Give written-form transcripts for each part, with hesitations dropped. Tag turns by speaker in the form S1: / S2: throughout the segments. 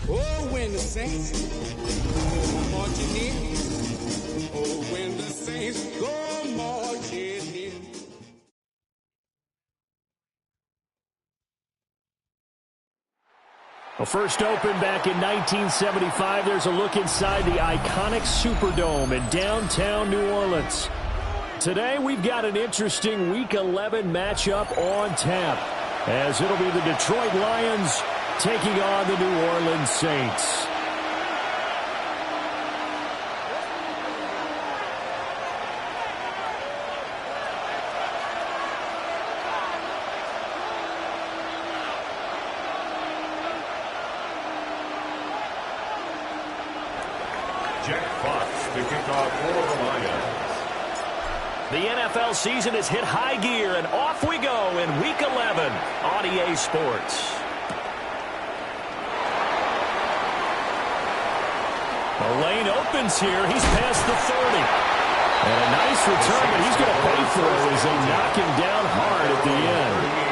S1: Oh, when the saints go marching in. Oh, when the saints go marching in.
S2: Well, first opened back in 1975. There's a look inside the iconic Superdome in downtown New Orleans. Today, we've got an interesting Week 11 matchup on tap, as it'll be the Detroit Lions taking on the New Orleans Saints.
S3: To kick off for the Lions.
S2: The NFL season has hit high gear, and off we go in Week 11 on EA Sports. The lane opens here. He's past the 30. And a nice return, but he's going to pay for it as they knock him down hard at the end.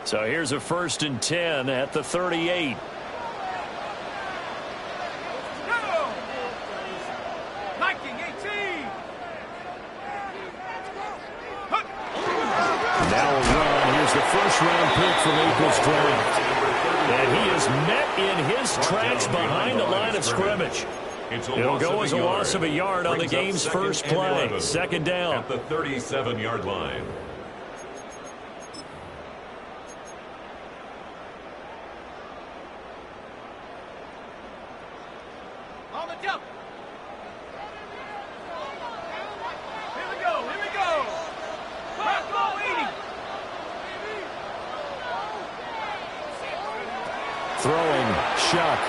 S2: So here's a 1st and 10 at the 38. Now a run. Here's the first-round pick from April's draft. And he is met in his tracks behind the line of scrimmage. It'll go as a loss of a yard on the game's first play. 2nd down.
S3: At the 37-yard line.
S2: Throwing, Shuck.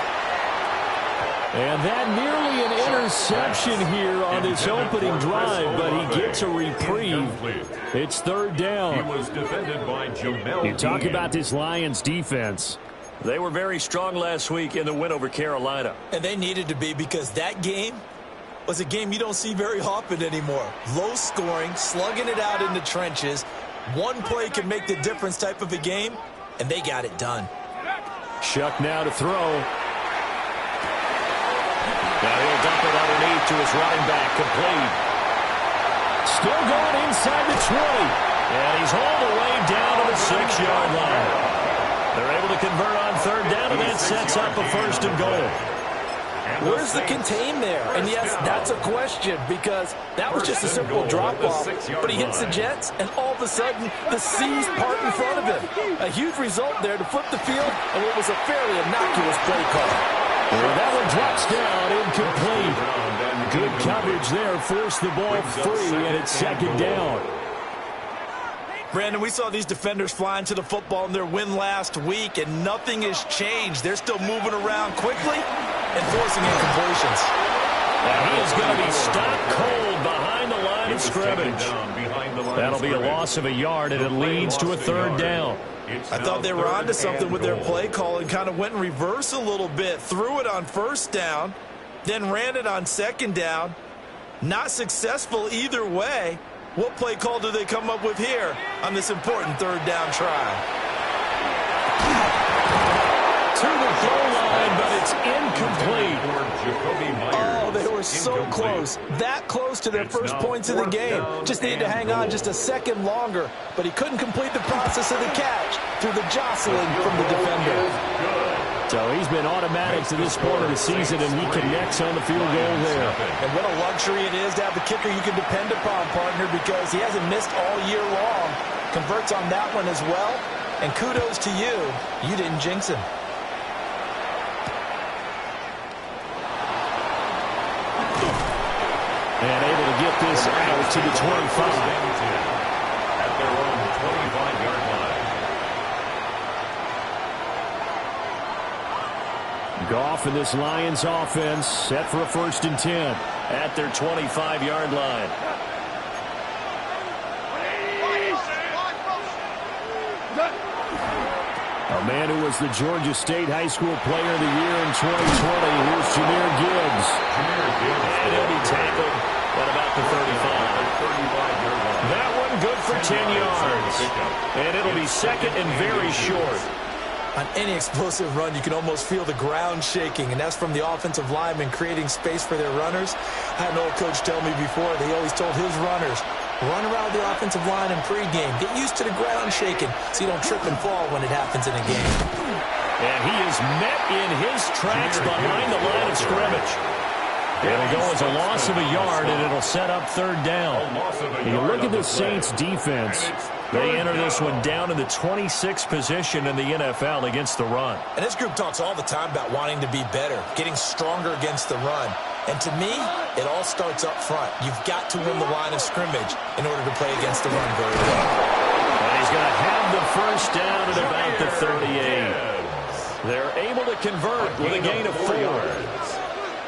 S2: And that nearly an interception here on this opening drive, but he gets a reprieve. It's 3rd down.
S3: He was defended by Jamel.
S2: You talk about this Lions defense. They were very strong last week in the win over Carolina.
S4: And they needed to be, because that game was a game you don't see very often anymore. Low scoring, slugging it out in the trenches. One play can make the difference type of a game, and they got it done.
S2: Shuck now to throw. Now he'll dump it underneath to his running back, complete. Still going inside the 20. And he's hauled away down to the 6-yard line. They're able to convert on 3rd down, and that sets up a 1st and goal.
S4: Where's the contain there? And yes, that's a question, because that was just a simple drop-off. But he hits the Jets, and all of a sudden, the seas part in front of him. A huge result there to flip the field, and what was a fairly innocuous play call.
S2: Well, that one drops down, incomplete. Good coverage there, forced the ball free, and it's 2nd down.
S4: Brandon, we saw these defenders flying to the football in their win last week, and nothing has changed. They're still moving around quickly and forcing incompletions.
S2: And he is going to be stopped cold behind the line of scrimmage. That'll be a loss of a yard, and it leads to a 3rd down.
S4: I thought they were onto something with their play call and kind of went in reverse a little bit. Threw it on 1st down, then ran it on 2nd down. Not successful either way. What play call do they come up with here on this important 3rd down try?
S2: To the goal line, but it's incomplete.
S4: Oh, they were so close. That close to their first points of the game. Just needed to hang on just a second longer, but he couldn't complete the process of the catch through the jostling from the defender.
S2: So he's been automatic to this point of the season, and he connects on the field goal there.
S4: And what a luxury it is to have the kicker you can depend upon, partner, because he hasn't missed all year long. Converts on that one as well, and kudos to you. You didn't jinx him.
S2: And able to get this out to the 25.
S3: At their own 25-yard line.
S2: Goff and this Lions offense set for a 1st and 10 at their 25-yard line. man who was the Georgia State High School Player of the Year in 2020. Here's Jahmyr Gibbs.
S3: And
S2: he'll be tackled at about the 35. That one good for 10 yards. And it'll be second and very short.
S4: On any explosive run, you can almost feel the ground shaking, and that's from the offensive linemen creating space for their runners. I had an old coach tell me before, they always told his runners, run around the offensive line in pregame. Get used to the ground shaking so you don't trip and fall when it happens in a game.
S2: And he is met in his tracks behind the line of scrimmage. It'll go as a loss of a yard, and it'll set up third down. You look at the Saints' defense. They enter this one down in the 26th position in the NFL against the run.
S4: And this group talks all the time about wanting to be better, getting stronger against the run. And to me, it all starts up front. You've got to win the line of scrimmage in order to play against the run very well.
S2: And he's going to have the first down at about the 38. They're able to convert with a gain of 4.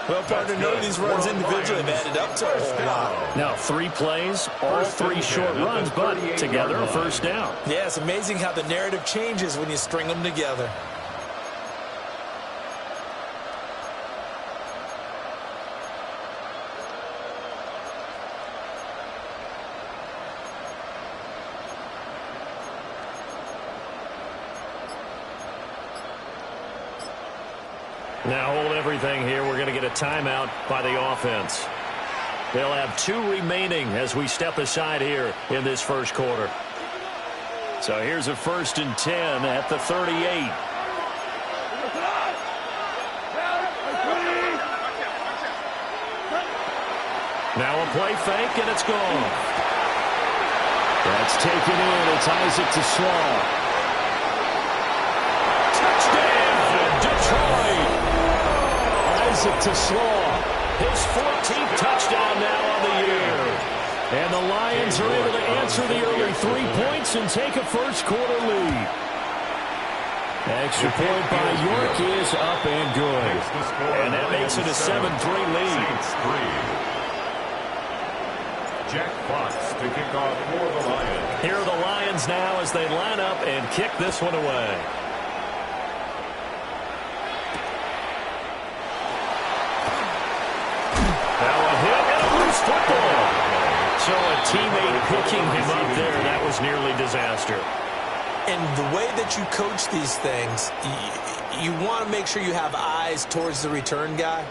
S4: Well, partner, none of these runs individually have added up to a whole lot.
S2: Now, 3 plays, all 3 short runs, but together a first down.
S4: Yeah, it's amazing how the narrative changes when you string them together.
S2: Now hold everything here. We're going to get a timeout by the offense. They'll have 2 remaining as we step aside here in this first quarter. So here's a 1st and 10 at the 38. Now a play fake, and it's gone. That's taken in. It's Isaac to Slaw. Touchdown, Detroit. Isaac to Slaw. His 14th touchdown now on the year. And the Lions are able to answer the early 3 points and take a first-quarter lead. Extra point by York is up and good. And that makes it a 7-3 lead.
S3: Jack Fox to kick off for the Lions.
S2: Here are the Lions now as they line up and kick this one away. Now a hit and a loose football. So a teammate picking him up there, that was nearly disaster.
S4: And the way that you coach these things, you want to make sure you have eyes towards the return guy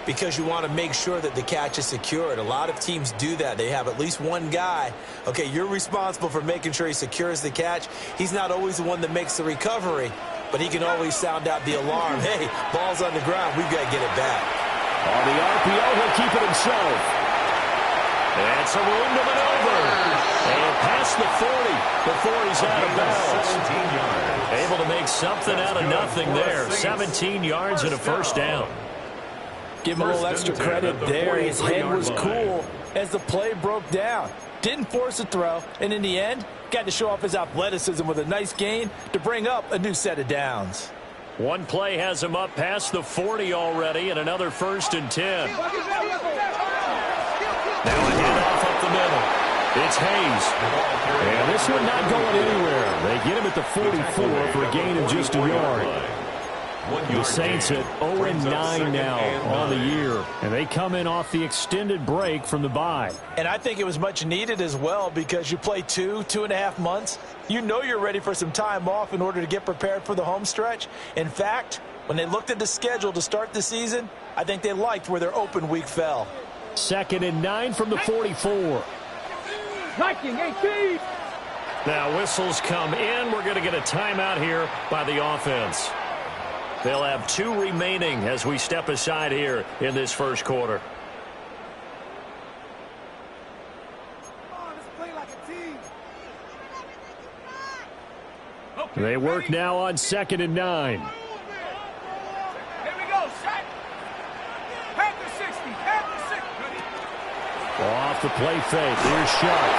S4: because you want to make sure that the catch is secured. A lot of teams do that. They have at least one guy. Okay, you're responsible for making sure he secures the catch. He's not always the one that makes the recovery, but he can always sound out the alarm. Hey, ball's on the ground. We've got to get it back.
S2: On the RPO, he'll keep it himself. And some room to maneuver. And past the 40 before he's out of bounds. Able to make something out of nothing there. 17 yards and a first down.
S4: Give him a little extra credit there. His head was cool as the play broke down. Didn't force a throw, and in the end, got to show off his athleticism with a nice gain to bring up a new set of downs.
S2: One play has him up past the 40 already, and another 1st and 10. Now a handoff up the middle. It's Hayes. And this one not going anywhere. They get him at the 44 for a gain of just a yard. The Saints at 0-9 now on the year, and they come in off the extended break from the bye.
S4: And I think it was much needed as well because you play 2.5 months. You know you're ready for some time off in order to get prepared for the home stretch. In fact, when they looked at the schedule to start the season, I think they liked where their open week fell.
S2: 2nd and 9 from the 44. Now whistles come in. We're going to get a timeout here by the offense. They'll have 2 remaining as we step aside here in this first quarter. They work now on 2nd and 9.
S5: Here we go, set. Panther 60, Panther 60.
S2: Off the play fake. Here's Sharp.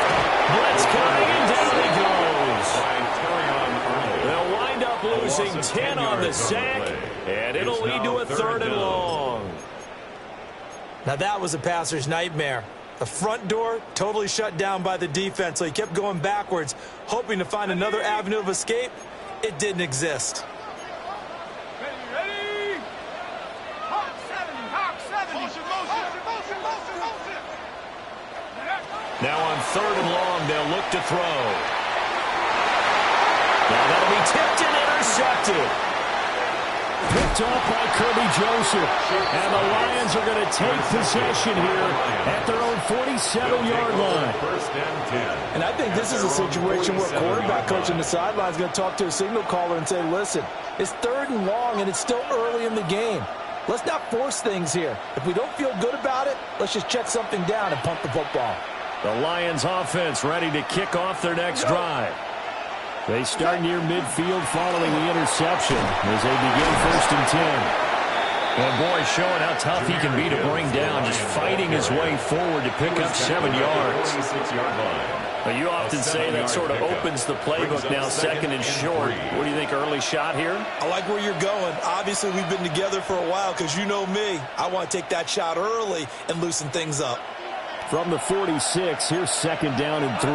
S2: Blitz coming, and down he goes. They'll wind up losing 10 on the sack, and it'll lead to a 3rd and long.
S4: Now that was a passer's nightmare. The front door totally shut down by the defense, so he kept going backwards, hoping to find another avenue of escape. it didn't exist.
S5: Ready? Hawk 70, Hawk 70. Motion.
S2: Now on 3rd and long, they'll look to throw. Now that'll be tipped and intercepted. Picked off by Kirby Joseph. And the Lions are going to take possession here at their own 47-yard line.
S4: And I think this is a situation where quarterback coach on the sideline is going to talk to a signal caller and say, listen, it's 3rd and long and it's still early in the game. Let's not force things here. If we don't feel good about it, let's just check something down and punt the football.
S2: The Lions offense ready to kick off their next drive. They start near midfield following the interception as they begin 1st and 10. And boy, showing how tough he can be to bring down, just fighting his way forward to pick up 7 yards. But you often say that sort of opens the playbook now, 2nd and short. What do you think, early shot here?
S4: I like where you're going. Obviously, we've been together for a while because you know me. I want to take that shot early and loosen things up.
S2: From the 46, here's 2nd down and 3.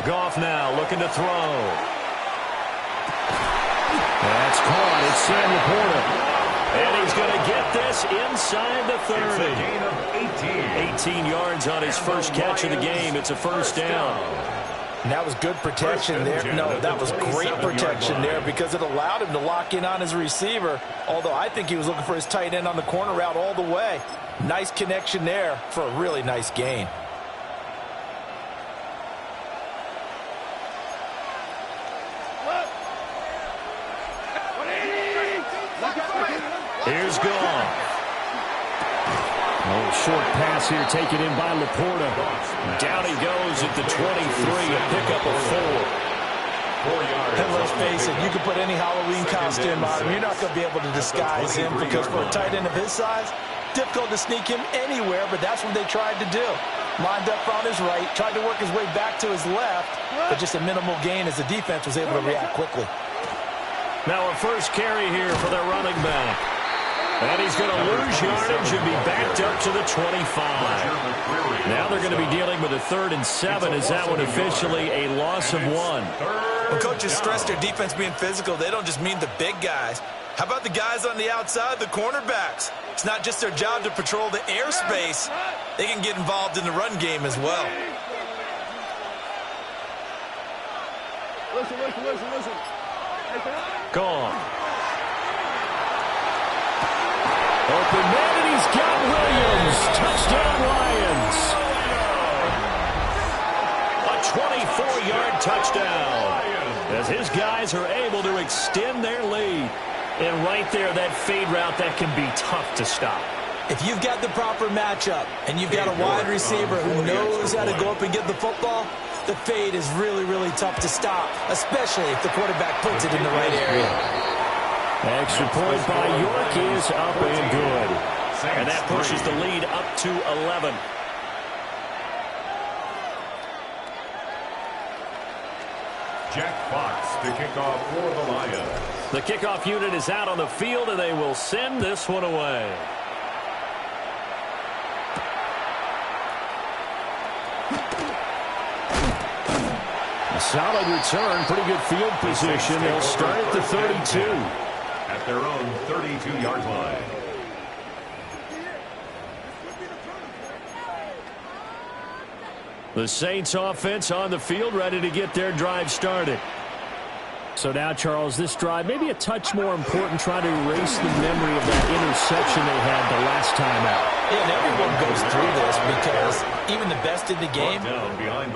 S2: Goff now looking to throw. That's caught. It's Sam Laporta. And he's going to get this inside the 30.
S3: It's a gain of 18.
S2: 18 yards on his first catch of the game. It's a 1st down.
S4: And that was good protection there. No, that was great protection there because it allowed him to lock in on his receiver, although I think he was looking for his tight end on the corner route all the way. Nice connection there for a really nice gain.
S2: Here's Goff. Oh, short pass here taken in by Laporta. Down he goes at the 23, a pickup of 4.
S4: And let's face it, you can put any Halloween costume on him. You're not going to be able to disguise him because for a tight end of his size, difficult to sneak him anywhere, but that's what they tried to do. Lined up on his right, tried to work his way back to his left, but just a minimal gain as the defense was able to react quickly.
S2: Now a first carry here for their running back. And he's going to lose yardage and be backed up to the 25. Now they're going to be dealing with a 3rd and 7. Is that one officially a loss of 1?
S4: When coaches stress their defense being physical, they don't just mean the big guys. How about the guys on the outside, the cornerbacks? It's not just their job to patrol the airspace. They can get involved in the run game as well.
S5: Listen.
S2: Gone. Open man, and he's got Williams. Touchdown, Lions. A 24-yard touchdown. As his guys are able to extend their lead. And right there, that fade route, that can be tough to stop.
S4: If you've got the proper matchup and you've got a wide receiver who knows how to go up and get the football, the fade is really, really tough to stop, especially if the quarterback puts it in the right area.
S2: Extra point by York is up and good. And that pushes the lead up to 11.
S3: Jack Fox to kick off for the Lions.
S2: The kickoff unit is out on the field, and they will send this one away. A solid return, pretty good field position. They'll start at the 32.
S3: At their own 32-yard line.
S2: The Saints offense on the field, ready to get their drive started. So now, Charles, this drive maybe a touch more important, trying to erase the memory of that interception they had the last time out.
S4: Yeah, and everyone goes through this because even the best in the game,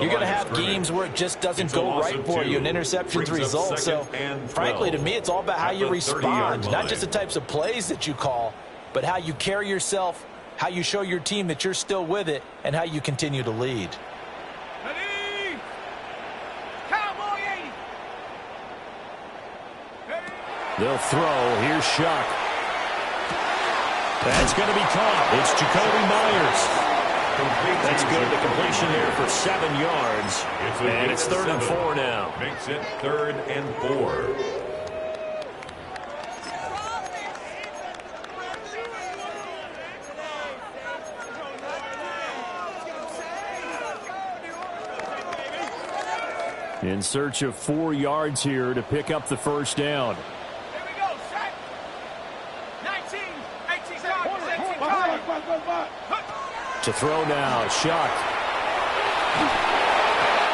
S4: you're going to have games where it just doesn't go right for you and interceptions result. So, frankly, to me, it's all about how you respond, not just the types of plays that you call, but how you carry yourself, how you show your team that you're still with it, and how you continue to lead.
S5: Ready? Cowboy 80.
S2: They'll throw. Here's Shuck. That's going to be caught. It's Jacoby Myers. That's good. The completion there for 7 yards. And it's 3rd and 4 now.
S3: Makes it 3rd and 4.
S2: In search of 4 yards here to pick up the first down.
S5: Here we go, set. 19, 18 times, 18 times.
S2: To throw now, Shuck.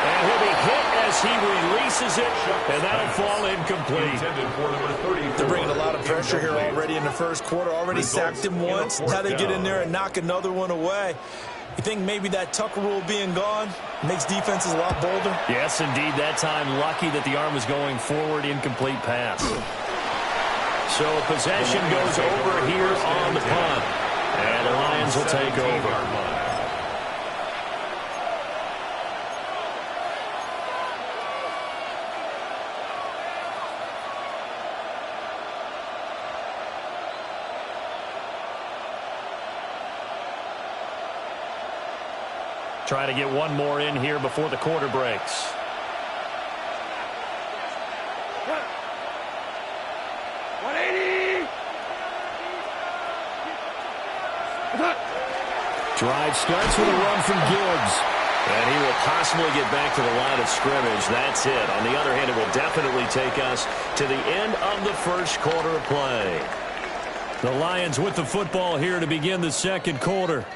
S2: And he'll be hit as he releases it, and that'll fall incomplete.
S4: They're bringing a lot of pressure here already in the first quarter. Already sacked him once. Now they get in there and knock another one away. You think maybe that Tucker rule being gone makes defenses a lot bolder?
S2: Yes, indeed. That time, lucky that the arm was going forward, incomplete pass. So possession goes over here on the punt. And the Lions will take over. Try to get one more in here before the quarter breaks. Drive starts with a run from Gibbs. And he will possibly get back to the line of scrimmage. That's it. On the other hand, it will definitely take us to the end of the first quarter of play. The Lions with the football here to begin the second quarter,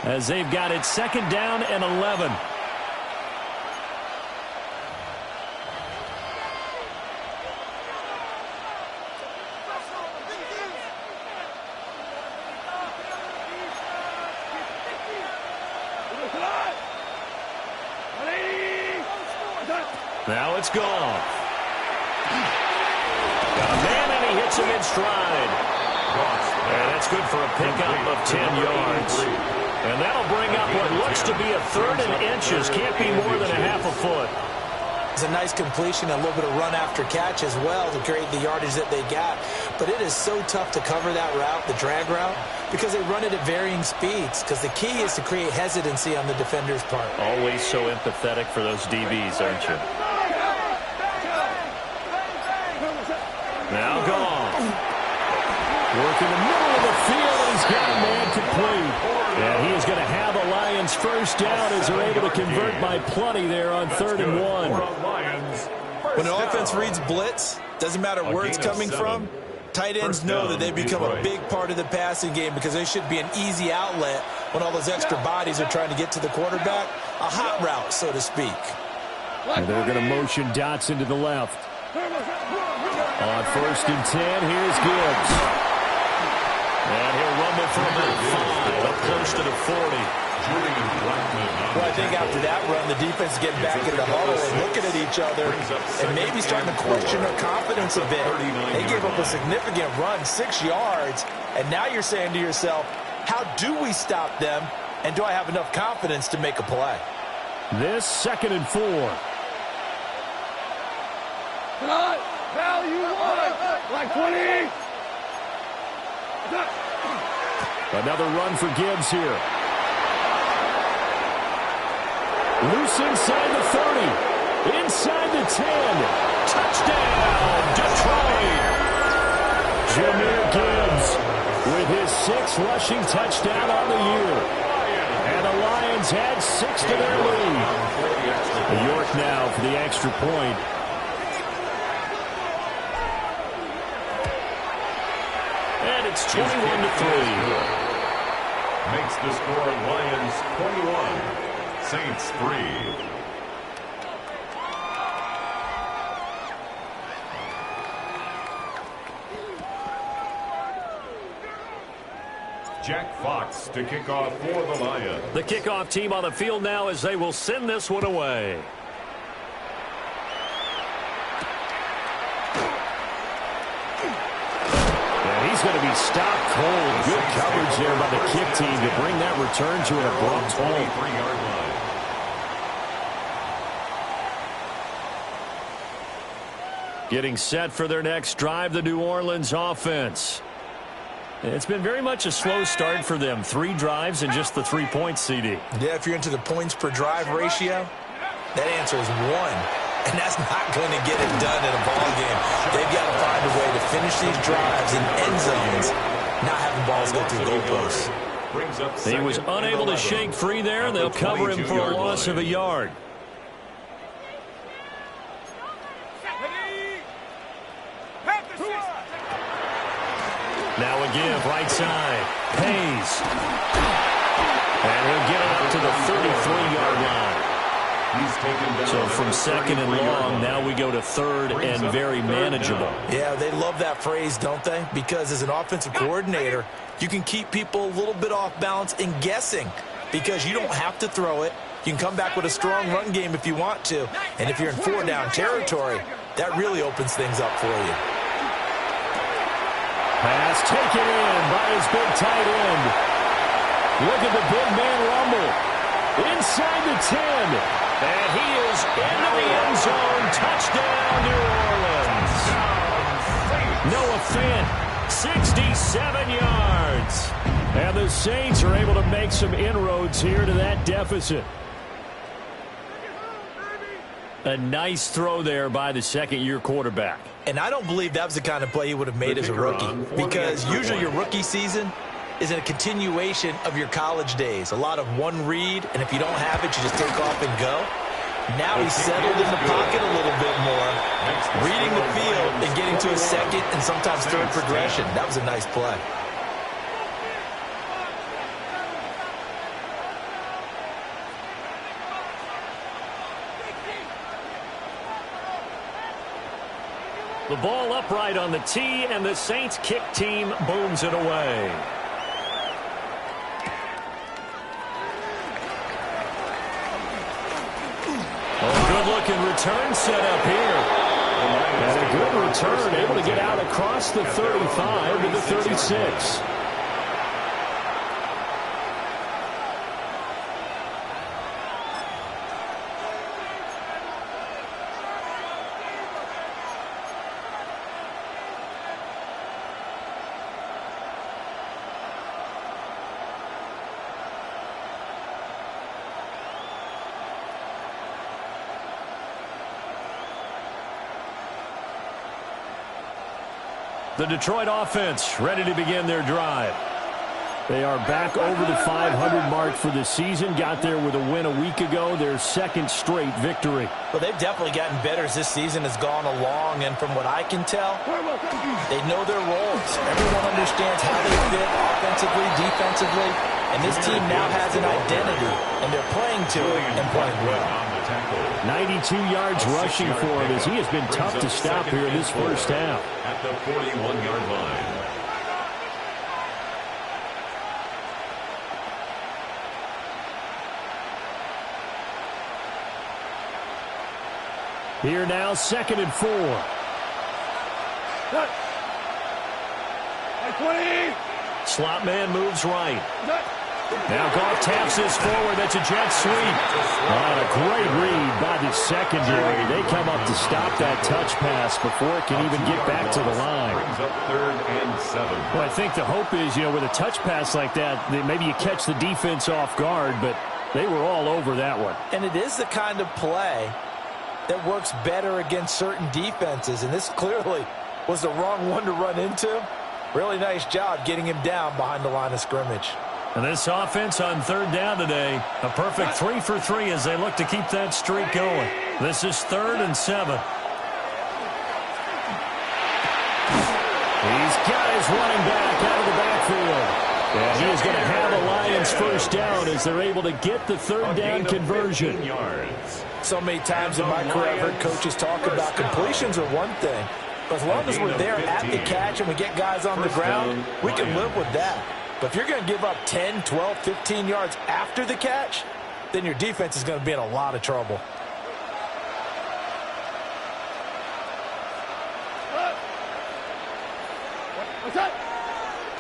S2: as they've got it second down and 11. Now it's gone. Got a man, and he hits him in stride. And that's good for a pickup of 10 yards. And that'll bring up what looks to be a 3rd and inches. Can't be more than a half a foot.
S4: It's a nice completion, a little bit of run after catch as well to create the yardage that they got. But it is so tough to cover that route, the drag route, because they run it at varying speeds. Because the key is to create hesitancy on the defender's part.
S2: Always so empathetic for those DBs, aren't you? Now gone. Work in the middle of the field, and he's got a man complete. And he is going to have a Lions first down as they're able to convert by plenty there on 3rd and 1.
S4: When an offense reads blitz, doesn't matter where it's coming from, tight ends know that they become a big part of the passing game because they should be an easy outlet when all those extra bodies are trying to get to the quarterback. A hot route, so to speak.
S2: And they're going to motion Dotson to the left. On 1st and 10, here's Gibbs. And he'll rumble for about 5, up close to the 40.
S4: Well, I think after that run, the defense is getting back in the huddle and looking at each other and maybe starting to question their confidence a bit. They gave up a significant run, 6 yards, and now you're saying to yourself, how do we stop them, and do I have enough confidence to make a play?
S2: This 2nd and 4.
S5: Value one, like 20.
S2: Another run for Gibbs here. Loose inside the 30. Inside the 10. Touchdown, Detroit. Jahmyr Gibbs with his 6th rushing touchdown on the year. And the Lions had 6 to their lead. York now for the extra point. And it's 21-3.
S3: Makes the score Lions 21, Saints 3. Jack Fox to kick off for the Lions.
S2: The kickoff team on the field now as they will send this one away. He's going to be stopped cold. Good coverage there by the kick team to bring that return to an abrupt halt.
S3: 23-yard line.
S2: Getting set for their next drive, the New Orleans offense. It's been very much a slow start for them. 3 drives and just the 3 points, CD.
S4: Yeah, if you're into the points per drive ratio, that answer is 1. And that's not going to get it done in a ball game. They've got to find a way to finish these drives in end zones, not having balls go through goalposts.
S2: He was unable to shake free there. They'll cover him for a loss of a yard. give, right side. Pays. And he'll get it up to the 33-yard line. So from second and long, now we go to third and very manageable.
S4: Yeah, they love that phrase, don't they? Because as an offensive coordinator, you can keep people a little bit off balance and guessing because you don't have to throw it. You can come back with a strong run game if you want to. And if you're in four-down territory, that really opens things up for you.
S2: Pass taken in by his big tight end. Look at the big man rumble. Inside the 10. And he is into the end zone. Touchdown, New Orleans. Noah Fant, 67 yards. And the Saints are able to make some inroads here to that deficit. A nice throw there by the second-year quarterback.
S4: And I don't believe that was the kind of play he would have made as a rookie, because usually your rookie season is a continuation of your college days. A lot of one read, and if you don't have it, you just take off and go. Now he's settled in the pocket a little bit more, reading the field and getting to a second and sometimes third progression. That was a nice play.
S2: The ball upright on the tee, and the Saints kick team booms it away. Good-looking return set up here. And a good return, able to get out across the 35 to the 36. The Detroit offense ready to begin their drive. They are back over the 500 mark for the season. Got there with a win a week ago, their second straight victory.
S4: Well, they've definitely gotten better as this season has gone along, and from what I can tell, they know their roles. Everyone understands how they fit offensively, defensively, and this team now has an identity, and they're playing to it and playing well.
S2: 92 yards rushing for him as he has been tough to stop here this first half.
S3: At the 41-yard line.
S2: Here now, 2nd and 4. Slot man moves right. Now Goff taps this forward. That's a jet sweep. And a great read by the secondary. They come up to stop that touch pass before it can even get back to the line.
S3: Brings up 3rd and 7.
S2: Well, I think the hope is, with a touch pass like that, maybe you catch the defense off guard, but they were all over that one.
S4: And it is the kind of play that works better against certain defenses, and this clearly was the wrong one to run into. Really nice job getting him down behind the line of scrimmage.
S2: And this offense on 3rd down today, a perfect 3 for 3 as they look to keep that streak going. This is 3rd and 7. He's got his running back out of the backfield. And he is going to have a Lions first down as they're able to get the 3rd down conversion.
S4: So many times in my career I've heard coaches talk about completions are one thing. But as long as we're there at the catch and we get guys on the ground, we can live with that. But if you're going to give up 10, 12, 15 yards after the catch, then your defense is going to be in a lot of trouble.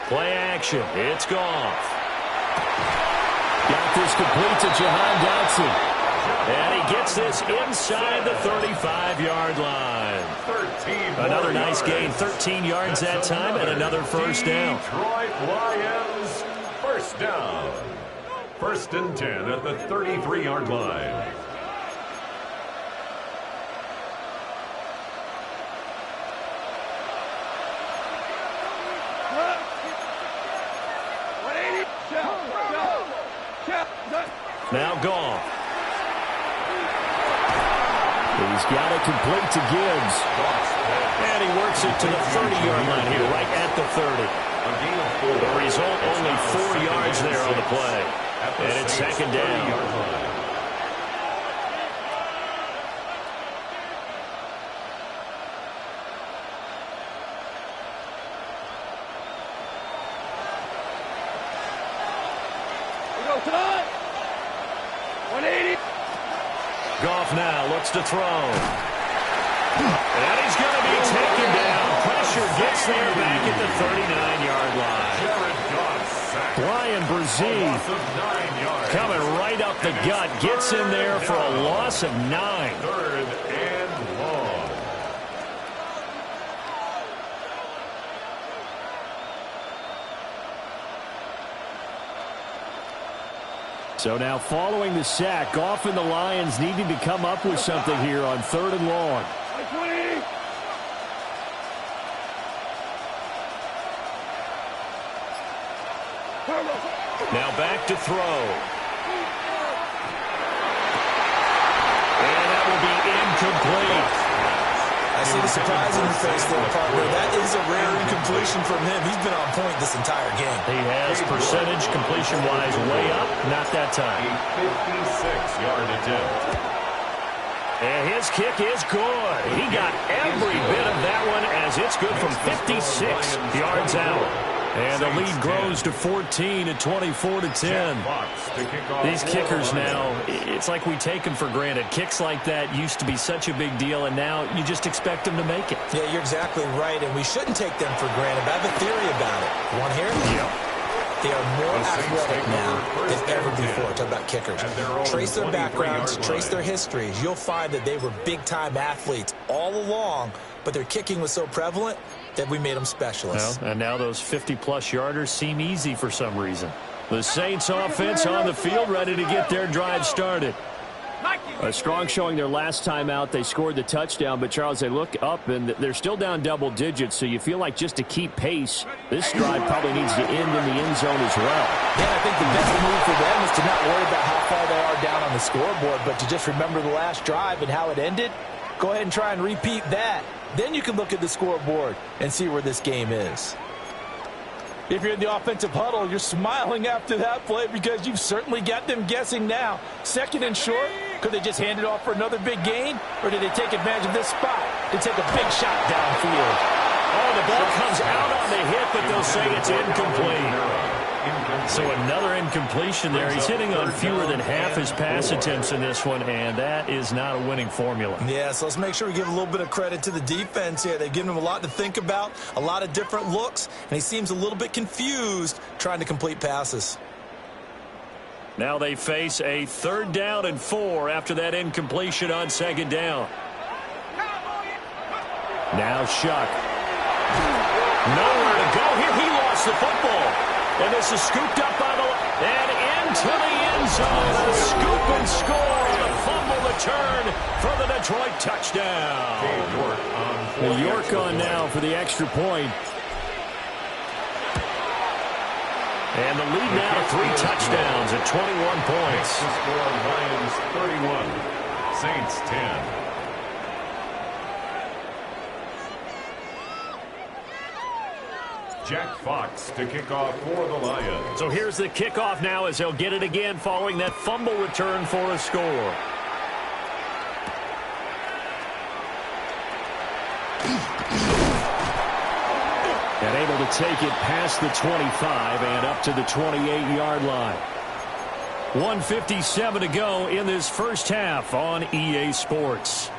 S2: Play action. It's Goff. Got this complete to Jahan Dotson. And he gets this inside the 35-yard line. Another nice gain, 13 yards that time, and another first down.
S3: Detroit Lions, first down. 1st and 10 at the 33-yard line.
S2: Now Goff. He's got it complete to Gibbs. And he works it to the 30-yard line here, right at the 30. The result, only 4 yards there on the play. And it's second down. Goff now looks to throw. And he's going to be taken down. Pressure gets there back at the 39-yard line. Brian Brzee coming right up the gut. Gets in there for a loss of 9.
S3: 3rd and long.
S2: So now following the sack, Goff and the Lions needing to come up with something here on 3rd and long. Now back to throw. And that will be incomplete.
S4: I see the surprise in your face there, partner. That is a rare incompletion from him. He's been on point this entire game.
S2: He has percentage completion-wise way up. Not that time.
S3: A 56-yard attempt.
S2: And his kick is good. He got every bit of that one as it's good from 56 yards out. And the lead grows to 14 at 24-10. These kickers now, it's like we take them for granted. Kicks like that used to be such a big deal, and now you just expect them to make it.
S4: Yeah, you're exactly right, and we shouldn't take them for granted. But I have a theory about it. Want to hear it?
S2: Yeah.
S4: They are more athletic now than ever before. Talk about kickers. Trace their backgrounds, trace their histories. You'll find that they were big-time athletes all along, but their kicking was so prevalent that we made them specialists.
S2: Well, and now those 50-plus yarders seem easy for some reason. The Saints offense on the field, ready to get their drive started. A strong showing their last time out. They scored the touchdown, but, Charles, they look up, and they're still down double digits, so you feel like just to keep pace, this drive probably needs to end in the end zone as well.
S6: Yeah, I think the best move for them is to not worry about how far they are down on the scoreboard, but to just remember the last drive and how it ended. Go ahead and try and repeat that. Then you can look at the scoreboard and see where this game is. If you're in the offensive huddle, you're smiling after that play because you've certainly got them guessing now. 2nd and short, could they just hand it off for another big gain? Or did they take advantage of this spot to take a big shot downfield?
S2: Oh, the ball comes out on the hit, but they'll say it's incomplete. So another incompletion there. He's hitting on fewer than half his pass attempts in this one, and that is not a winning formula.
S4: Yeah, so let's make sure we give a little bit of credit to the defense here. They've given him a lot to think about, a lot of different looks, and he seems a little bit confused trying to complete passes.
S2: Now they face a 3rd down and 4 after that incompletion on 2nd down. Now Shuck. Nowhere to go here. He lost the football. And this is scooped up by the... And into the end zone. A scoop and score. The fumble return for the Detroit touchdown. York on now for the extra point. And the lead now to 3 touchdowns at 21 points.
S3: The score, Lions 31, Saints 10. Jack Fox to kick off for the Lions.
S2: So here's the kickoff now as they'll get it again following that fumble return for a score. And able to take it past the 25 and up to the 28-yard line. 1:57 to go in this first half on EA Sports.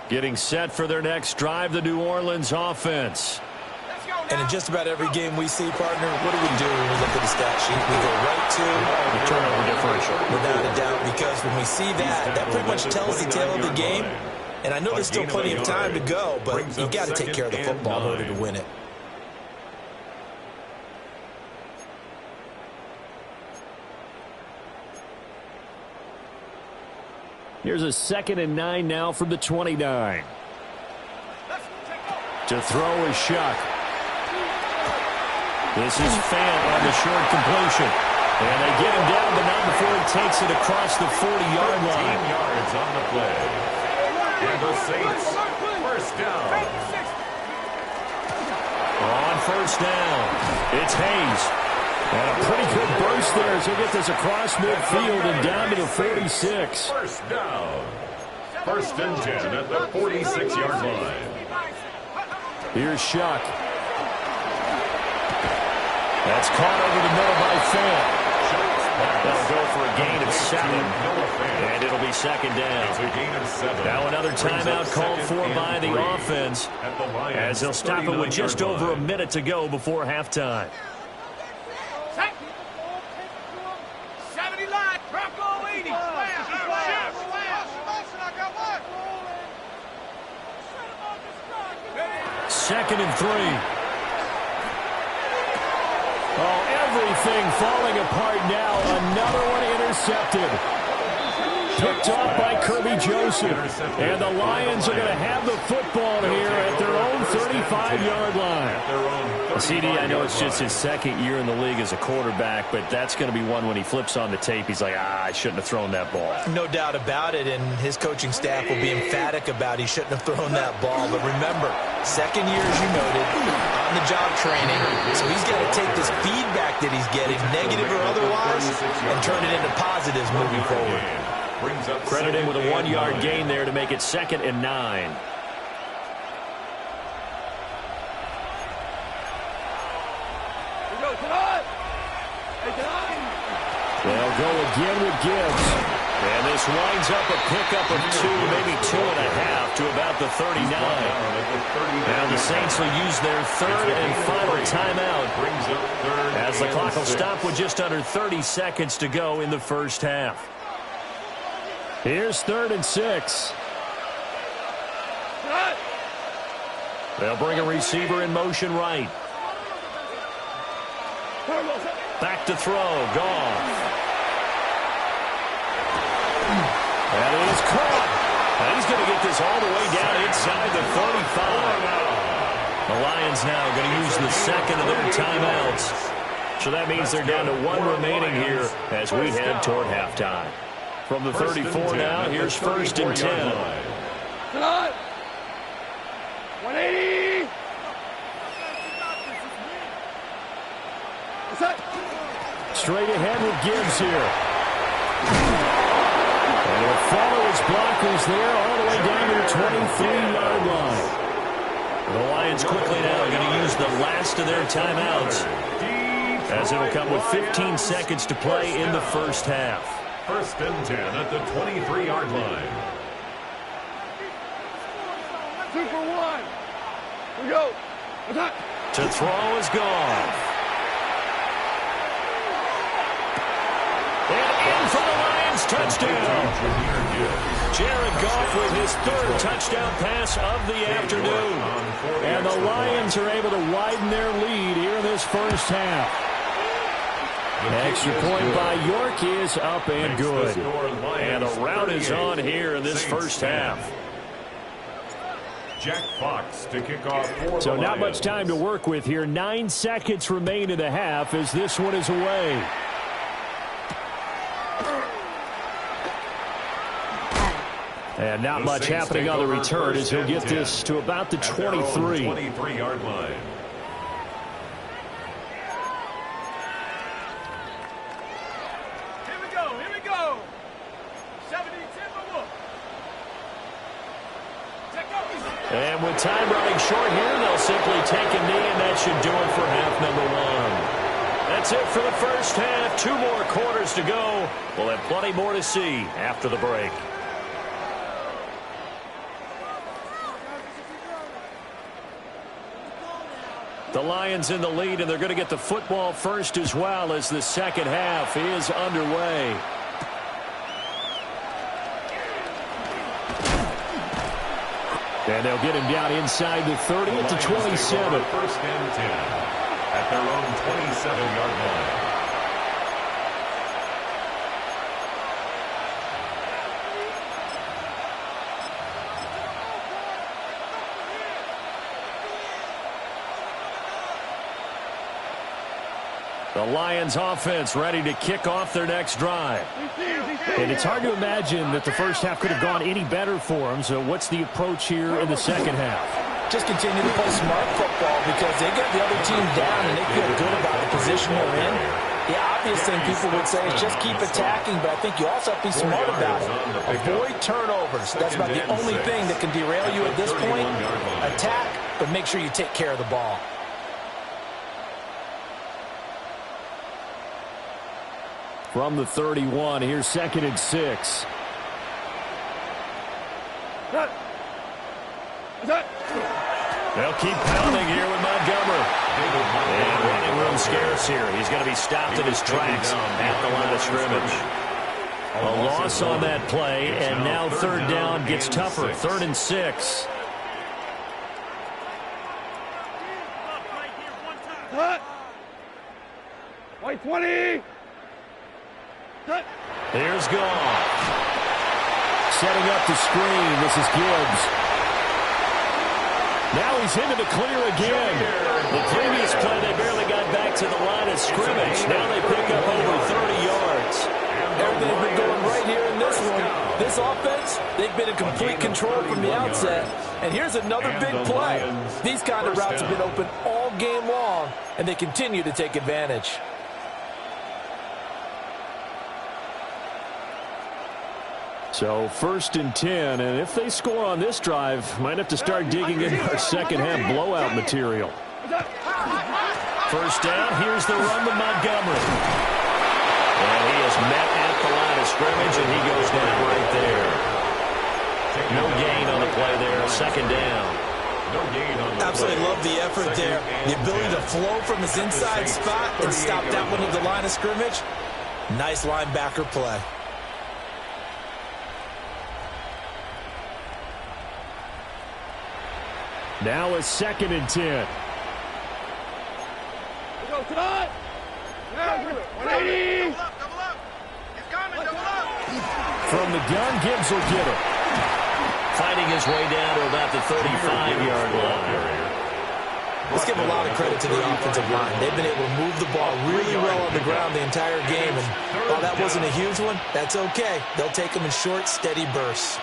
S2: Getting set for their next drive, the New Orleans offense.
S4: And in just about every game we see, partner, what do we do when we look at the stat sheet? We go right to
S2: the turnover differential.
S4: Without a doubt, because when we see that, that pretty much tells the tale of the game. And I know there's still plenty of time to go, but you've got to take care of the football in order to win it.
S2: Here's a 2nd and 9 now from the 29. To throw is Shuck. This is Fant on the short completion. And they get him down, but not before he takes it across the 40-yard line.
S3: 15 yards on the play. And the Saints, first down.
S2: On first down, it's Hayes. And a pretty good burst there as he'll get this across midfield and down to the 46.
S3: First down. First and 10 at the 46-yard line.
S2: Here's Shuck. That's caught over the middle by Fant. They'll go for a gain of 7, and it'll be second down. Now another timeout called for by the offense as they'll stop it with just over a minute to go before halftime.
S5: 70 line, Bronco 80.
S2: Second and 3. Oh, everything falling apart now. Another one intercepted. Picked off by Kirby Joseph. And the Lions are going to have the football here at their own 35-yard line. CD, I know it's just his second year in the league as a quarterback, but that's going to be one when he flips on the tape. He's like, I shouldn't have thrown that ball.
S6: No doubt about it, and his coaching staff will be emphatic about he shouldn't have thrown that ball. But remember, second year, as you noted, on-the-job training, so he's got to take this feedback that he's getting, negative or otherwise, and turn it into positives moving forward.
S2: Credit him with a 1-yard gain there to make it 2nd and 9. They'll go again with Gibbs. And this winds up a pickup of 2, maybe 2.5 to about the 39. Now the Saints will use their third and final timeout as the clock will stop with just under 30 seconds to go in the first half. Here's 3rd and 6. They'll bring a receiver in motion right. Back to throw. Goff. And it is caught. And he's going to get this all the way down inside the 35. The Lions now going to use the second of their timeouts. So that means they're down to 1 remaining here as we head toward halftime. From the 34 now, here's 1st and 10.
S5: 180.
S2: Straight ahead with Gibbs here. And he'll follow his blockers there all the way down to the 23-yard line. The Lions quickly now going to use the last of their timeouts as it'll come with 15 seconds to play in the first half.
S3: 1st and 10 at the 23-yard line.
S5: 2 for 1. We go.
S2: To throw is Goff. And in for the Lions touchdown. Jared Goff with his 3rd touchdown pass of the afternoon. And the Lions are able to widen their lead here in this first half. Extra point by York is up and good. And a rout is on here in this first half.
S3: Jack Fox to kick off for
S2: So
S3: the
S2: not
S3: Lions.
S2: much time to work with here. 9 seconds remain in the half as this one is away. And not much happening on the return as he'll get this to about the 23.
S3: 23-yard line.
S5: Here we go. 70, Timberwolf.
S2: And with time running short here, they'll simply take a knee, and that should do it for half number 1. That's it for the first half. 2 more quarters to go. We'll have plenty more to see after the break. The Lions in the lead, and they're going to get the football first as well as the second half is underway. And they'll get him down inside the 30 at the 27.
S3: 1st and 10 at their own 27-yard line.
S2: The The Lions offense ready to kick off their next drive. And it's hard to imagine that the first half could have gone any better for them. So what's the approach here in the second half?
S6: Just continue to play smart football because they got the other team down and they feel good about the position they're in. The obvious thing people would say is just keep attacking, but I think you also have to be smart about it. Avoid turnovers. That's about the only thing that can derail you at this point. Attack, but make sure you take care of the ball.
S2: From the 31, here's 2nd and 6. They'll keep pounding here with Montgomery. And running room scarce here. He's going to be stopped in his tracks at the line of scrimmage. A loss on that play, and now 3rd down gets tougher. 3rd and 6.
S5: White 20.
S2: Here's Goff. Setting up the screen. This is Gibbs. Now he's into the clear again. The previous play, they barely got back to the line of scrimmage. Now they pick up over 30 yards.
S6: Everything's been going right here in this one. This offense, they've been in complete control from the outset. And here's another big play. These kind of routes have been open all game long, and they continue to take advantage.
S2: So 1st and 10, and if they score on this drive, might have to start digging in our second half blowout material. 1st down, here's the run to Montgomery. And he is met at the line of scrimmage, and he goes down right there. No gain on the play there, 2nd down.
S4: Absolutely love the effort there. The ability to flow from his inside spot and stop that one at the line of scrimmage. Nice linebacker play.
S2: Now a 2nd and 10.
S5: Go tonight. 180.
S2: From the gun, Gibbs will get it. Fighting his way down to about the 35-yard line.
S4: Let's give a lot of credit to the offensive line. They've been able to move the ball really well on the ground the entire game. And while that wasn't a huge one, that's okay. They'll take them in short, steady bursts.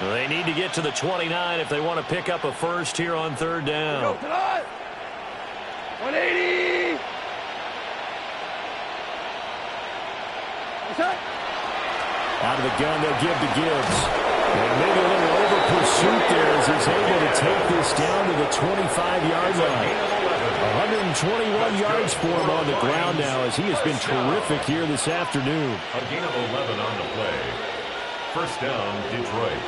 S2: Well, they need to get to the 29 if they want to pick up a first here on 3rd down.
S5: 180.
S2: Out of the gun, they'll give to Gibbs. And maybe a little over pursuit there as he's able to take this down to the 25-yard line. 121 yards for him on the ground now as he has been terrific here this afternoon.
S3: A gain of 11 on the play. 1st down, Detroit.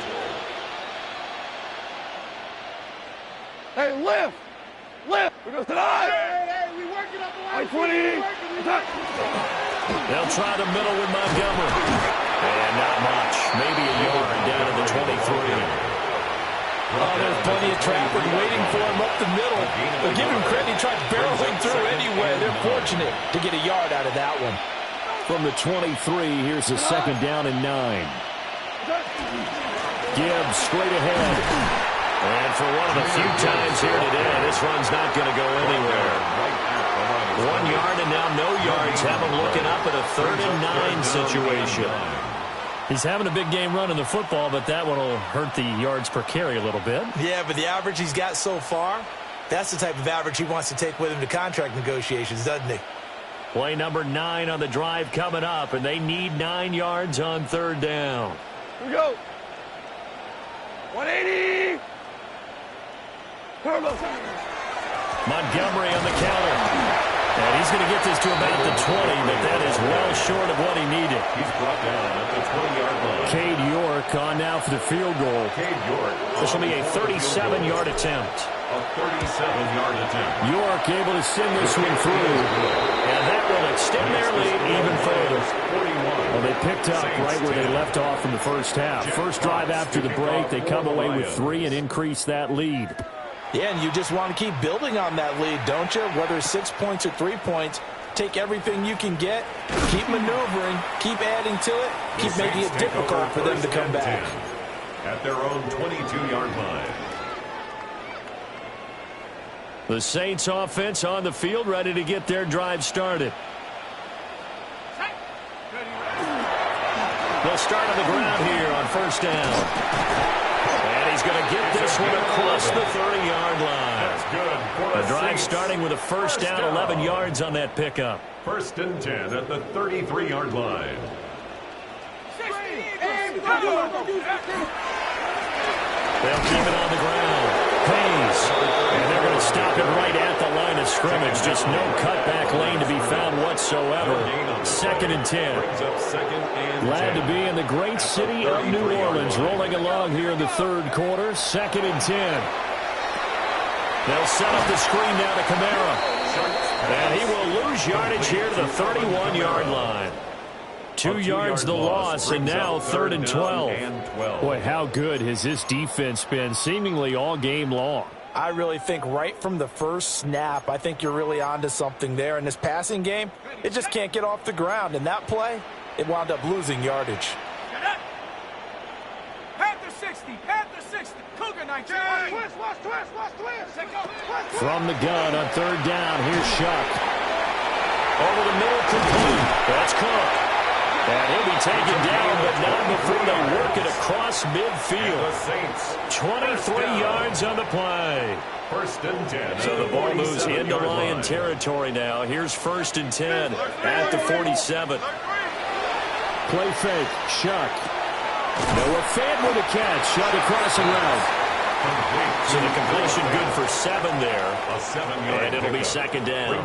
S5: Hey, lift! Lift! We go tonight! Hey, we working up the line. 20!
S2: They'll try the middle with Montgomery. And not much. Maybe a yard down to the 23.
S6: Oh, there's plenty of traffic waiting for him up the middle. But give him credit, he tried barreling through anyway. They're fortunate to get a yard out of that one.
S2: From the 23, here's a 2nd down and 9. Gibbs straight ahead. And for one of the few times here today, this run's not going to go anywhere. 1 yard and now no yards. Have him looking up at a 3rd and 9 situation. He's having a big game running the football, but that one will hurt the yards per carry a little bit.
S4: Yeah, but the average he's got so far, that's the type of average he wants to take with him to contract negotiations, doesn't he?
S2: Play number 9 on the drive coming up, and they need 9 yards on 3rd down.
S5: Here we go. 180.
S2: Montgomery on the counter. And he's going to get this to about the 20, but that is well short of what he needed.
S3: He's brought down at the 20-yard line.
S2: Cade York on now for the field goal.
S3: Cade York.
S2: This will be a 37-yard attempt.
S3: A 37-yard attempt.
S2: York able to send this one through. And that will extend their lead even further. Well, they picked up right where they left off in the first half. First drive after the break, they come away with 3 and increase that lead.
S6: Yeah, and you just want to keep building on that lead, don't you? Whether it's 6 points or 3 points, take everything you can get, keep maneuvering, keep adding to it, keep making it difficult for them to come back.
S3: At their own 22-yard line.
S2: The Saints offense on the field ready to get their drive started. They'll start on the ground here on first down. And he's going to get this one across the 30-yard line.
S3: That's good.
S2: The drive starting with a first down, 11 yards on that pickup.
S3: First and 10 at the 33-yard line.
S2: They'll keep it on the ground. Hayes. And they're going to stop it right at the line of scrimmage. Just no cutback lane to be found whatsoever. Second and 10. Glad to be in the great city of New Orleans. Rolling along here in the third quarter. Second and 10. They'll set up the screen now to Kamara. And he will lose yardage here to the 31-yard line. 2 yards the loss, and now third and 12. Boy, how good has this defense been seemingly all game long?
S6: I really think right from the first snap, I think you're really onto something there. In this passing game, it just can't get off the ground. In that play, it wound up losing yardage.
S5: Panther 60, Panther 60, Cougar 19. Watch twist.
S2: From the gun on third down, here's Shuck. Over the middle, complete. That's Cook. And he'll be taken down, but not before they work it across midfield. 23 yards on the play.
S3: First and 10.
S2: So the ball moves into Lion territory now. Here's first and 10 at the 47. Play fake, Shuck. Noah Fant with a catch. Shuck across the route. So the completion good for 7 there. And it'll be second down.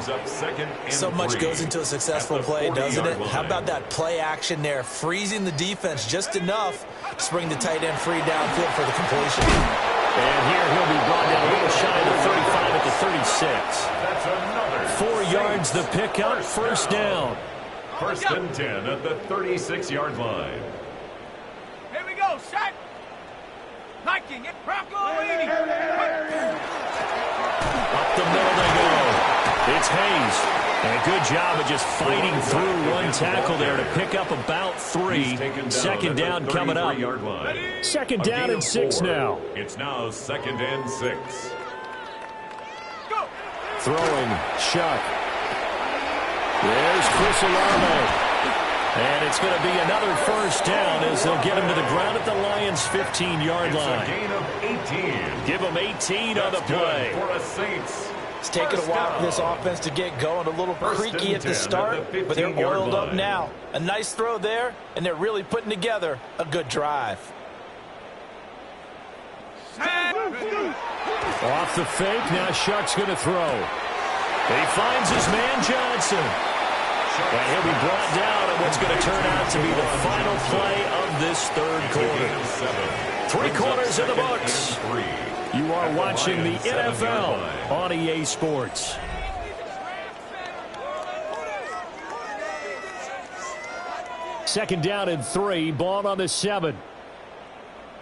S6: So much goes into a successful play, doesn't it? How about that play action there? Freezing the defense just enough to bring the tight end free downfield for the completion.
S2: And here he'll be brought down a little shy of the 35 at the 36. 4 yards the pickup, first down.
S3: First and 10 at the 36-yard line.
S5: Here we go, set. Liking it, Bronco leading.
S2: Up the middle they go. It's Hayes. And a good job of just fighting through one tackle there to pick up about 3. Second down coming up. Second down and 6 now.
S3: It's now second and 6.
S2: Throwing, Shuck. There's Chris Olave. And it's going to be another first down as they'll get him to the ground at the Lions' 15-yard line.
S3: It's a gain of 18.
S2: Give them 18 on the play.
S3: For a Saints.
S6: It's taken a while for this offense to get going. A little creaky at the start, but they're oiled up now. A nice throw there, and they're really putting together a good drive.
S2: Off the fake, now Shuck's going to throw. He finds his man Johnson. And he'll be brought down in what's going to turn out to be the final play of this third quarter. 3 quarters in the books. You are watching the NFL on EA Sports. Second down and 3, ball on the 7.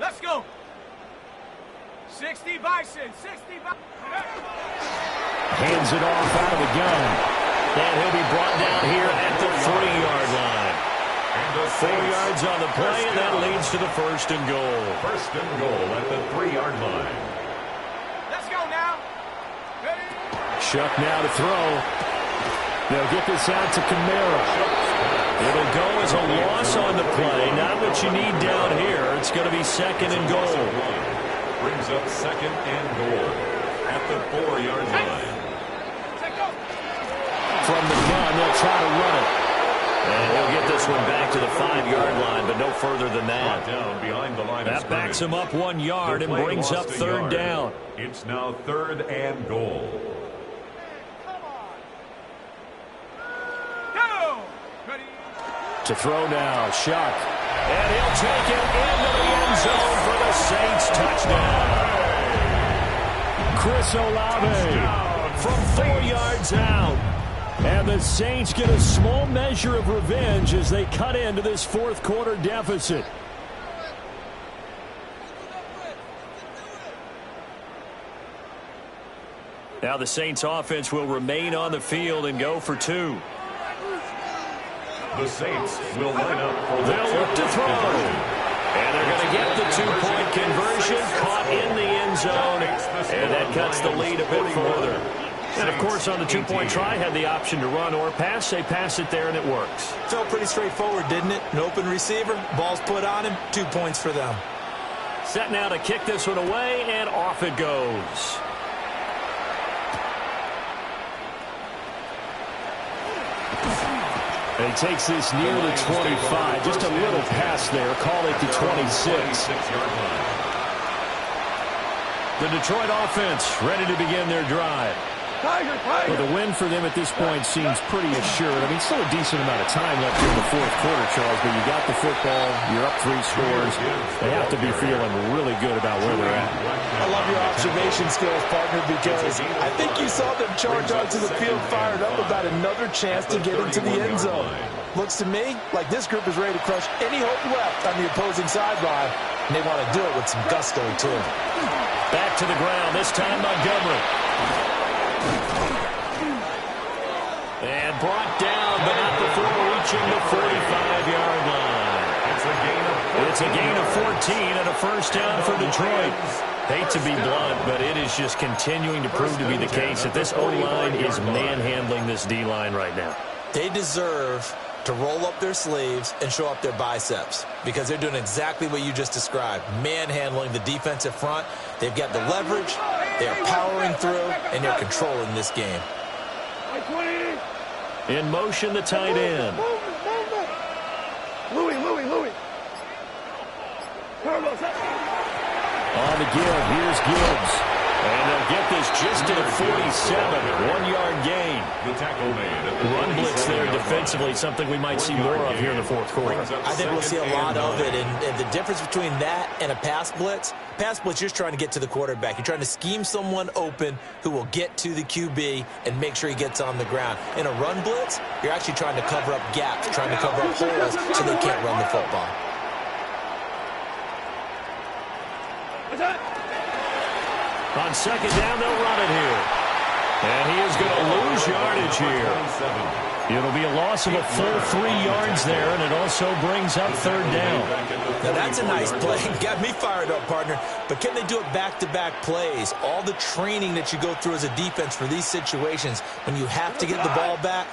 S5: Let's go. 60 Bison, 60 Bison.
S2: Hands it off out of the gun. And he'll be brought down here at the 3-yard line. 4 yards on the play, and that leads to the first and goal.
S3: First and goal at the 3-yard line.
S5: Let's go now. Ready?
S2: Shuck now to throw. They'll get this out to Kamara. It'll go as a loss on the play. Not what you need down here. It's going to be second and goal.
S3: Brings up second and goal at the 4-yard line.
S2: From the gun, they'll try to run it. And he'll get this one back to the 5-yard line, but no further than that.
S3: Down behind the line.
S2: That backs him up 1 yard and brings up third down.
S3: It's now third and goal.
S5: Go. Ready?
S2: To throw now, Shuck. And he'll take it into the end zone for the Saints touchdown. Chris Olave from 4 yards out. And the Saints get a small measure of revenge as they cut into this fourth quarter deficit. Now the Saints offense will remain on the field and go for 2.
S3: The Saints will line up for the
S2: They'll look to throw. And they're going to get the 2-point conversion, caught in the end zone, and that cuts the lead a bit further. And, of course, on the two-point try, had the option to run or pass. They pass it there, and it works.
S6: Felt pretty straightforward, didn't it? An open receiver, ball's put on him, 2 points for them.
S2: Set now to kick this one away, and off it goes. And he takes this near the 25. Just a little pass there. Call it the 26. The Detroit offense ready to begin their drive. Well, the win for them at this point seems pretty assured. I mean, still a decent amount of time left in the fourth quarter, Charles, but you got the football, you're up 3 scores. They have to be feeling really good about where they're at.
S6: I love your observation skills, partner, because I think you saw them charge onto the field fired up about another chance to get into the end zone. Looks to me like this group is ready to crush any hope left on the opposing sideline, and they want to do it with some gusto, too.
S2: Back to the ground, this time Montgomery. And brought down, but not before reaching the 45-yard line. It's a gain of 14 and a first down for Detroit. Hate to be blunt, but it is just continuing to prove to be the case that this O-line is manhandling this D-line right now.
S6: They deserve to roll up their sleeves and show up their biceps because they're doing exactly what you just described, manhandling the defensive front. They've got the leverage, they're powering through, and they're controlling this game.
S2: In motion, the tight end.
S5: Louis.
S2: On the give, here's Gibbs. And they'll get this just to the 47, 1-yard gain.
S3: The tackle made.
S2: Run blitz there defensively, something we might see more of here in the fourth quarter.
S6: I think we'll see a lot of it, and the difference between that and a pass blitz, you're just trying to get to the quarterback. You're trying to scheme someone open who will get to the QB and make sure he gets on the ground. In a run blitz, you're actually trying to cover up gaps, trying to cover up holes so they can't run the football.
S2: On second down, they'll run it here. And he is going to lose yardage here. It'll be a loss of a full 3 yards there, and it also brings up third down.
S6: Now, that's a nice play. Got me fired up, partner. But can they do it back-to-back plays? All the training that you go through as a defense for these situations, when you have to get the ball back,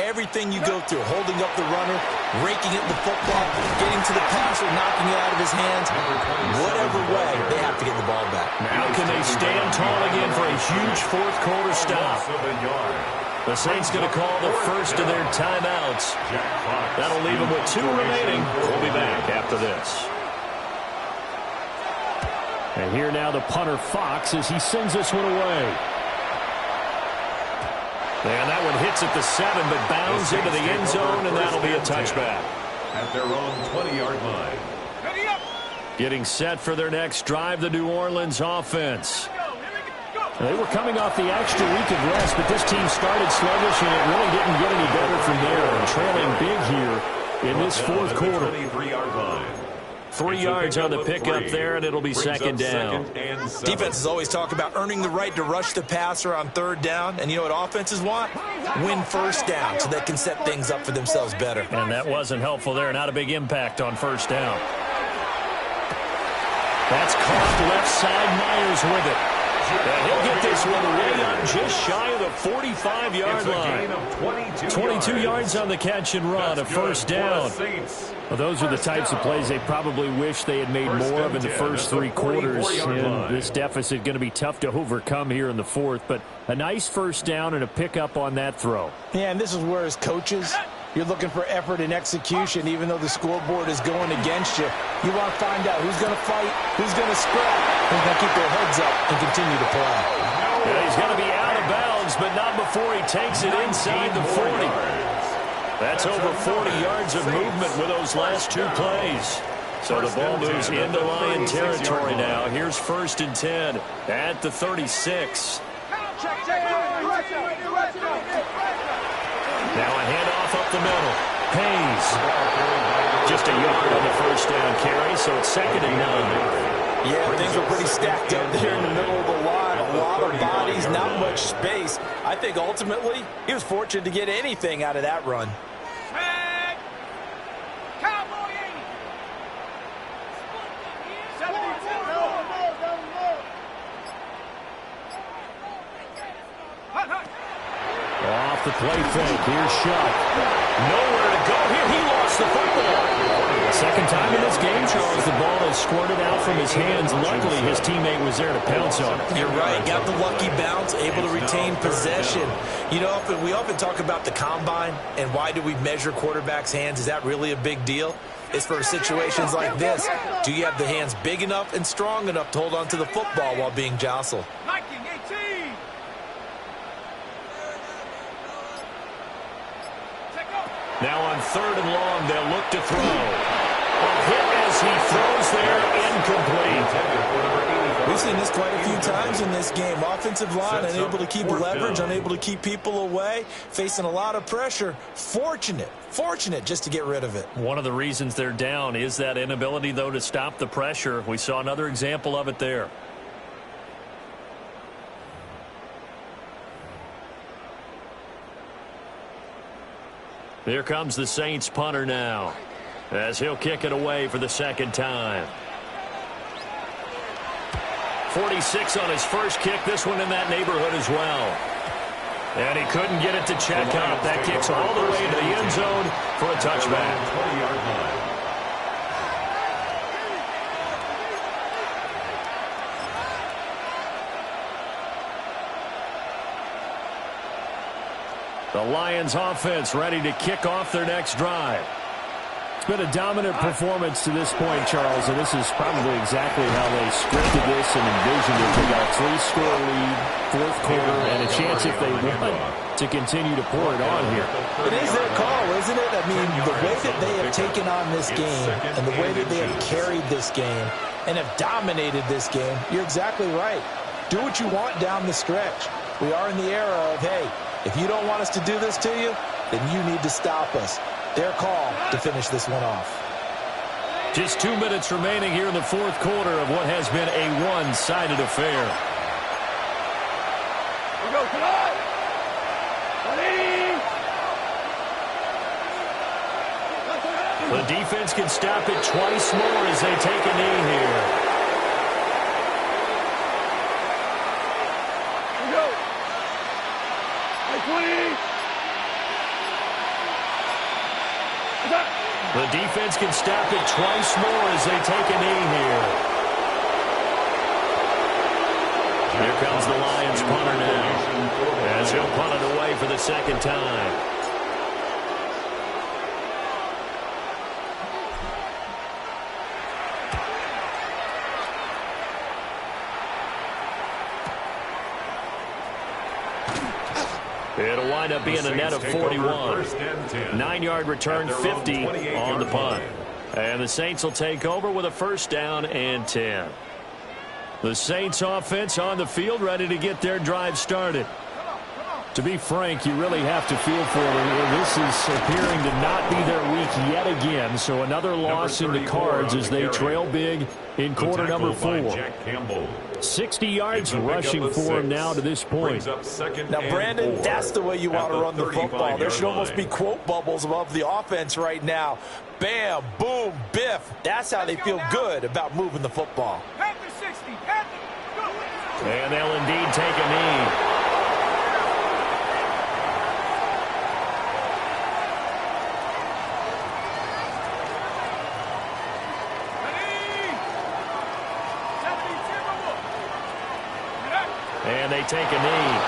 S6: everything you go through, holding up the runner, raking at the football, getting to the passer, knocking it out of his hands, whatever way, they have to get the ball back.
S2: Now can they stand tall again for a huge fourth quarter stop? The Saints going to call the first of their timeouts. That'll leave them with 2 remaining. We'll be back after this. And here now the punter Fox as he sends this one away. And that one hits at the 7, but bounds into the end zone, and that'll be a touchback.
S3: At their own 20-yard line.
S2: Getting set for their next drive, the New Orleans offense. They were coming off the extra week of rest, but this team started sluggish, and it really didn't get any better from there. And trailing big here in this fourth quarter.
S3: 23-yard line.
S2: 3 yards on the pickup there, and it'll be second down.
S6: Defenses always talk about earning the right to rush the passer on third down. And you know what offenses want? Win first down so they can set things up for themselves better.
S2: And that wasn't helpful there. Not a big impact on first down. That's caught left side. Myers with it. And he'll get this one way up just shy of the 45-yard line. 22 yards on the catch and run, a first down. Well, those are the types of plays they probably wish they had made more of in the first 3 quarters. And this deficit going to be tough to overcome here in the fourth. But a nice first down and a pickup on that throw.
S6: Yeah, and this is where as coaches, you're looking for effort and execution, even though the scoreboard is going against you. You want to find out who's going to fight, who's going to scrap, who's going to keep their heads up and continue to play.
S2: Yeah, he's going to be out of bounds, but not before he takes it inside the 40. That's over 40 yards of movement with those last 2 plays. So the ball moves into Lion territory now. Here's 1st and 10 at the 36. Now a handoff up the middle. Hayes. Just a yard on the first down carry, so it's 2nd and 9.
S6: Yeah, things were pretty stacked up there in the middle of the line. A lot of bodies, not much space. I think ultimately he was fortunate to get anything out of that run.
S2: off the play fake. Here's Shuck. Nowhere to go here. He lost the football. Second time in this game, Charles, the ball has squirted out from his hands. Luckily, his teammate was there to pounce on it.
S4: You're right. Got the lucky bounce, able to retain possession. You know, we often talk about the combine and why do we measure quarterbacks' hands. Is that really a big deal? It's for situations like this. Do you have the hands big enough and strong enough to hold on to the football while being jostled?
S2: Now on 3rd and long, they'll look to throw. A hit as he throws there, incomplete.
S4: We've seen this quite a few times in this game. Offensive line unable to keep leverage, unable to keep people away, facing a lot of pressure. Fortunate just to get rid of it.
S2: One of the reasons they're down is that inability, though, to stop the pressure. We saw another example of it there. Here comes the Saints punter now, as he'll kick it away for the second time. 46 on his first kick, this one in that neighborhood as well. And he couldn't get it to check up. That kicks all the way to the end zone for a touchback.
S3: 20-yard line.
S2: The Lions offense ready to kick off their next drive. It's been a dominant performance to this point, Charles, and this is probably exactly how they scripted this and envisioned it. They got a 3-score lead, 4th quarter, and a chance if they want to continue to pour it on here.
S6: It is their call, isn't it? I mean, the way that they have taken on this game and the way that they have carried this game and have dominated this game, you're exactly right. Do what you want down the stretch. We are in the era of, hey, if you don't want us to do this to you, then you need to stop us. Their call to finish this one off.
S2: Just 2 minutes remaining here in the 4th quarter of what has been a one-sided affair.
S5: We go tonight.
S2: The defense can stop it twice more as they take a knee here. The defense can stop it twice more as they take a knee here. Here comes the Lions punter now, as he'll punt it away for the second time. It'll wind up being a net of 41. 9-yard return, 50 on the punt. And the Saints will take over with a 1st down and 10. The Saints offense on the field ready to get their drive started. To be frank, you really have to feel for them. This is appearing to not be their week yet again. So another loss in the cards as they trail big in quarter number 4. 60 yards rushing for him now to this point.
S6: Now, Brandon, that's the way you want to run the football. There should almost be quote bubbles above the offense right now. Bam, boom, biff. That's how they feel good about moving the football.
S2: And they'll indeed take a knee. And they take a knee.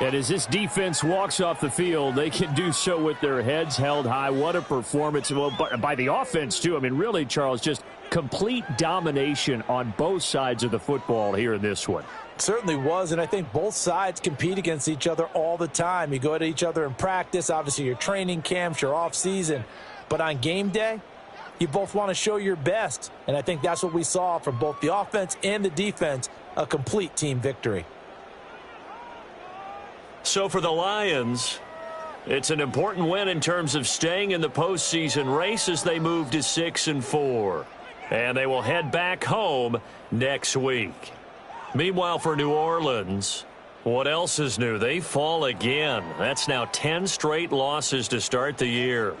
S2: And as this defense walks off the field, they can do so with their heads held high. What a performance. Well, by the offense, too. I mean, really, Charles, just complete domination on both sides of the football here in this one.
S6: Certainly was, and I think both sides compete against each other all the time. You go at each other in practice, obviously your training camps, your off-season. But on game day, you both want to show your best. And I think that's what we saw from both the offense and the defense, a complete team victory.
S2: So for the Lions, it's an important win in terms of staying in the postseason race as they move to 6-4. And they will head back home next week. Meanwhile, for New Orleans, what else is new? They fall again. That's now 10 straight losses to start the year.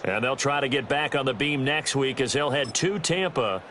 S2: And they'll try to get back on the beam next week as they'll head to Tampa